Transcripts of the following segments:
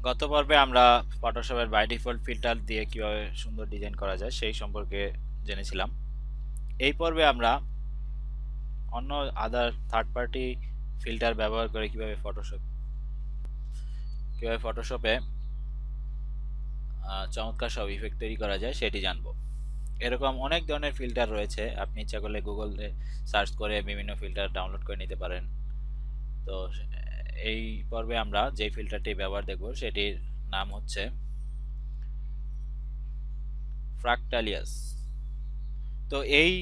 গত পর্বে আমরা ফটোশপের বাই ডিফল্ট ফিল্টার দিয়ে কিভাবে সুন্দর ডিজাইন করা যায় সেই সম্পর্কে জেনেছিলাম। এই পর্বে আমরা অন্য আদার থার্ড পার্টি ফিল্টার ব্যবহার করে কিভাবে ফটোশপে চমৎকার সব ইফেক্ট তৈরি করা যায় সেটি জানবো। এরকম অনেক ধরনের ফিল্টার রয়েছে, আপনি ইচ্ছা করলে গুগলে সার্চ করে বিভিন্ন ফিল্টার ডাউনলোড করে নিতে পারেন। তো এই পর্বে আমরা যে ফিল্টারটি ব্যবহার দেখব সেটির নাম হচ্ছে ফ্রাক্টালিয়াস। তো এই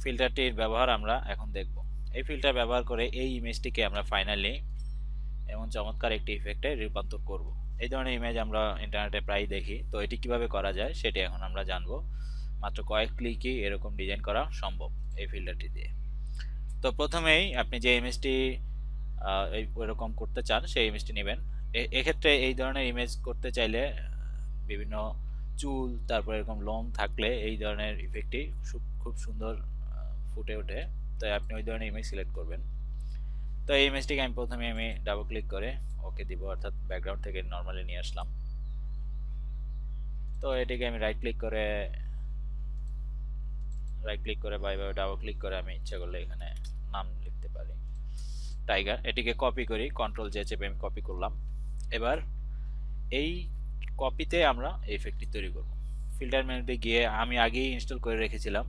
ফিল্টারটির ব্যবহার আমরা এখন দেখব। এই ফিল্টার ব্যবহার করে এই ইমেজটিকে আমরা ফাইনালি এমন চমৎকার একটি ইফেক্টে রূপান্তর করব। এই ধরনের ইমেজ আমরা ইন্টারনেটে প্রায় দেখি, তো এটি কিভাবে করা যায় সেটি এখন আমরা জানবো। মাত্র কয়েক ক্লিকই এরকম ডিজাইন করা সম্ভব এই ফিল্টারটি দিয়ে। তো প্রথমেই আপনি যে ইমেজটি এরকম করতে চান সেই ইমেজটি নেবেন। এক্ষেত্রে এই ধরনের ইমেজ করতে চাইলে বিভিন্ন চুল তারপর এরকম লোম থাকলে এই ধরনের ইফেক্টটি খুব সুন্দর ফুটে ওঠে। তাই আপনি ওই ধরনের ইমেজ সিলেক্ট করবেন। তো এই ইমেজটিকে আমি ডাবল ক্লিক করে ওকে দিব, অর্থাৎ ব্যাকগ্রাউন্ড থেকে নর্মালি নিয়ে আসলাম। তো এটিকে আমি রাইট ক্লিক করে বাইভাবে ডাবল ক্লিক করে আমি ইচ্ছা করলে এখানে নাম লিখতে পারি টাইগার। এটিকে কপি করি, কন্ট্রোল জে চেপে আমি কপি করলাম। এবার এই কপিতে আমরা এই ইফেক্টটি তৈরি করব। ফিল্টার মেনুতে গিয়ে আমি আগেই ইনস্টল করে রেখেছিলাম,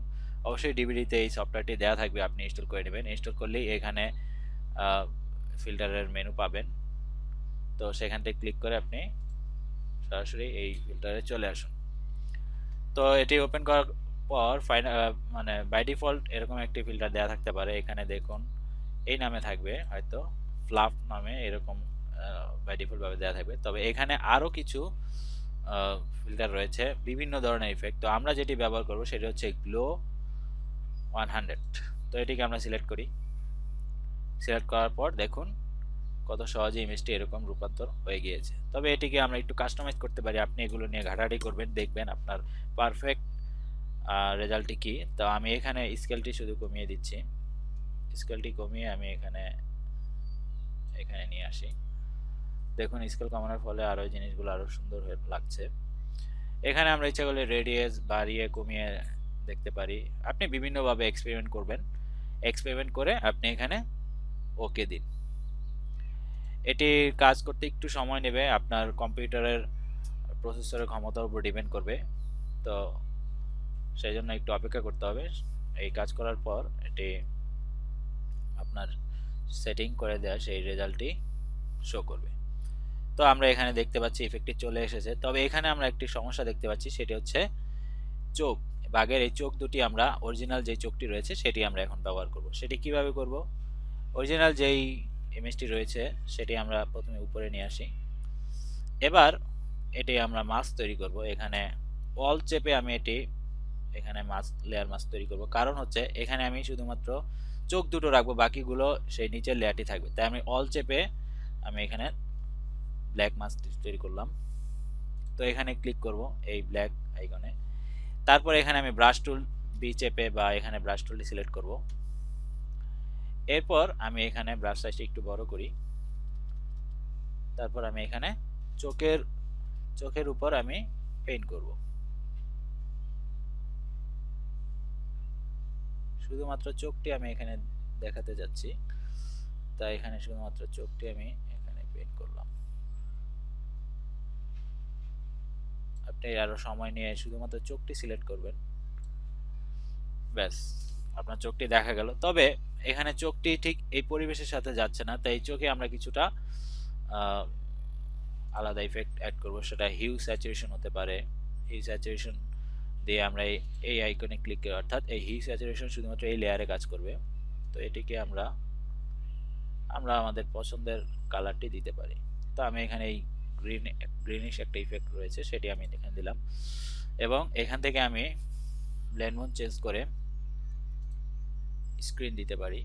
অবশ্যই ডিভিডিতে এই সফটওয়্যারটি দেওয়া থাকবে, আপনি ইনস্টল করে নেবেন। ইনস্টল করলেই এখানে ফিল্টারের মেনু পাবেন। তো সেখান থেকে ক্লিক করে আপনি সরাসরি এই ফিল্টারে চলে আসুন। তো এটি ওপেন করার পর মানে বাই ডিফল্ট এরকম একটি ফিল্টার দেওয়া থাকতে পারে। এখানে দেখুন এই নামে থাকবে, হয়তো ফ্লাফ নামে এরকম বাই ডিফল্ট ভাবে দেওয়া থাকবে। তবে এখানে আরও কিছু ফিল্টার রয়েছে, বিভিন্ন ধরনের ইফেক্ট। তো আমরা যেটি ব্যবহার করব সেটি হচ্ছে গ্লো 100। তো এটিকে আমরা সিলেক্ট করি। সিলেক্ট করার পর দেখুন কত সহজে ইমেজটি এরকম রূপান্তর হয়ে গিয়েছে। তবে এটিকে আমরা একটু কাস্টমাইজ করতে পারি, আপনি এগুলো নিয়ে ঘাটাঘাটি করবেন, দেখবেন আপনার পারফেক্ট রেজাল্টটি কি। তো আমি এখানে স্কেলটি শুধু কমিয়ে দিচ্ছি। স্কেলটি কমিয়ে আমি এখানে নিয়ে আসি। দেখুন স্কেল কমানোর ফলে আরও জিনিসগুলো আরও সুন্দর লাগছে। এখানে আমরা ইচ্ছা করলে রেডিয়াস বাড়িয়ে কমিয়ে দেখতে পারি। আপনি বিভিন্নভাবে এক্সপেরিমেন্ট করবেন, এক্সপেরিমেন্ট করে আপনি এখানে ওকে দিন। এটি কাজ করতে একটু সময় নেবে, আপনার কম্পিউটারের প্রসেসরের ক্ষমতার উপর ডিপেন্ড করবে। তো সেই জন্য একটু অপেক্ষা করতে হবে। এই কাজ করার পর এটি আপনার সেটিং করে দেওয়া সেই রেজাল্টটি শো করবে। তো আমরা এখানে দেখতে পাচ্ছি ইফেক্টটি চলে এসেছে। তবে এখানে আমরা একটি সমস্যা দেখতে পাচ্ছি, সেটি হচ্ছে চোখ। বাঘের এই চোখ দুটি আমরা অরিজিনাল যে চোখটি রয়েছে সেটি আমরা এখন ব্যবহার করব। সেটি কিভাবে করব? অরিজিনাল যেই ইমেজটি রয়েছে সেটি আমরা প্রথমে উপরে নিয়ে আসি। এবার এটি আমরা মাস্ক তৈরি করব। এখানে অল চেপে আমি এটি এখানে লেয়ার মাস্ক তৈরি করব। কারণ হচ্ছে এখানে আমি শুধুমাত্র চোখ দুটো রাখবো, বাকিগুলো সেই নিচের লেয়ারটি থাকবে। তাই আমি অল চেপে আমি এখানে ব্ল্যাক মাস্ক তৈরি করলাম। তো এখানে ক্লিক করব এই ব্ল্যাক আইকনে। তারপর এখানে আমি ব্রাশ টুল বি চেপে বা এখানে ব্রাশ টুলটি সিলেক্ট করব। এরপর আমি এখানে ব্রাশ সাইজটা একটু বড় করি। তারপর আমি এখানে চোখের উপর আমি পেইন্ট করব। শুধুমাত্র চোখটি আমি এখানে দেখাতে যাচ্ছি, তাই এখানে শুধুমাত্র চোখটি আমি এখানে পেইন্ট করলাম। আপনি আরো সময় নিয়ে শুধুমাত্র চোখটি সিলেক্ট করবেন, ব্যাস আপনার চোখটি দেখা গেল। তবে এখানে চোখটি ঠিক এই পরিবেশের সাথে যাচ্ছে না, তাই চোখে আমরা কিছুটা আলাদা ইফেক্ট অ্যাড করব। সেটা হিউ স্যাচুরেশন হতে পারে। হিউ স্যাচুরেশন দিয়ে আমরা এই আইকনে ক্লিক করি, অর্থাৎ এই হিউ স্যাচুরেশন শুধুমাত্র এই লেয়ারে কাজ করবে। তো এটিকে আমরা আমাদের পছন্দের কালারটি দিতে পারি। তো আমি এখানে এই গ্রিনিশ একটা ইফেক্ট রয়েছে সেটি আমি এখানে দিলাম, এবং এখান থেকে আমি ব্লেন্ড মোড চেঞ্জ করে স্ক্রিন দিতে পারি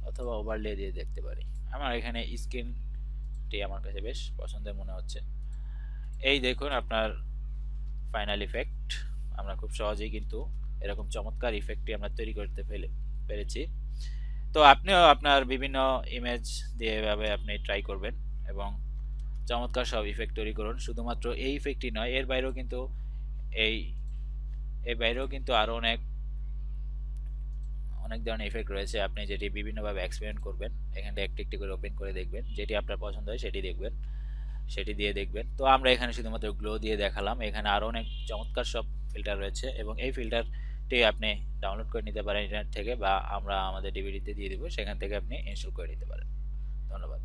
অথবা ওভারলে দিয়ে দেখতে পারি। আমার এখানে স্ক্রিনটি আমার কাছে বেশ পছন্দের মনে হচ্ছে। এই দেখুন আপনার ফাইনাল ইফেক্ট। আমরা খুব সহজেই কিন্তু এরকম চমৎকার ইফেক্টটি আমরা তৈরি করতে পেরেছি। তো আপনিও আপনার বিভিন্ন ইমেজ দিয়ে এভাবে আপনি ট্রাই করবেন এবং চমৎকার সব ইফেক্ট তৈরি করুন। শুধুমাত্র এই ইফেক্টই নয়, এর বাইরেও কিন্তু এই এর বাইরেও কিন্তু আরো অনেক অনেক ধরনের ইফেক্ট রয়েছে, আপনি যেটি বিভিন্নভাবে এক্সপেরিমেন্ট করবেন। এখান থেকে একটি একটি করে ওপেন করে দেখবেন, যেটি আপনার পছন্দ হয় সেটি দেখবেন, সেটি দিয়ে দেখবেন। তো আমরা এখানে শুধুমাত্র গ্লো দিয়ে দেখালাম, এখানে আরো অনেক চমৎকার সব ফিল্টার রয়েছে এবং এই ফিল্টারটি আপনি ডাউনলোড করে নিতে পারেন ইন্টারনেট থেকে, বা আমরা আমাদের ডিভিডিতে দিয়ে দিব, সেখান থেকে আপনি ইনস্টল করে নিতে পারেন। ধন্যবাদ।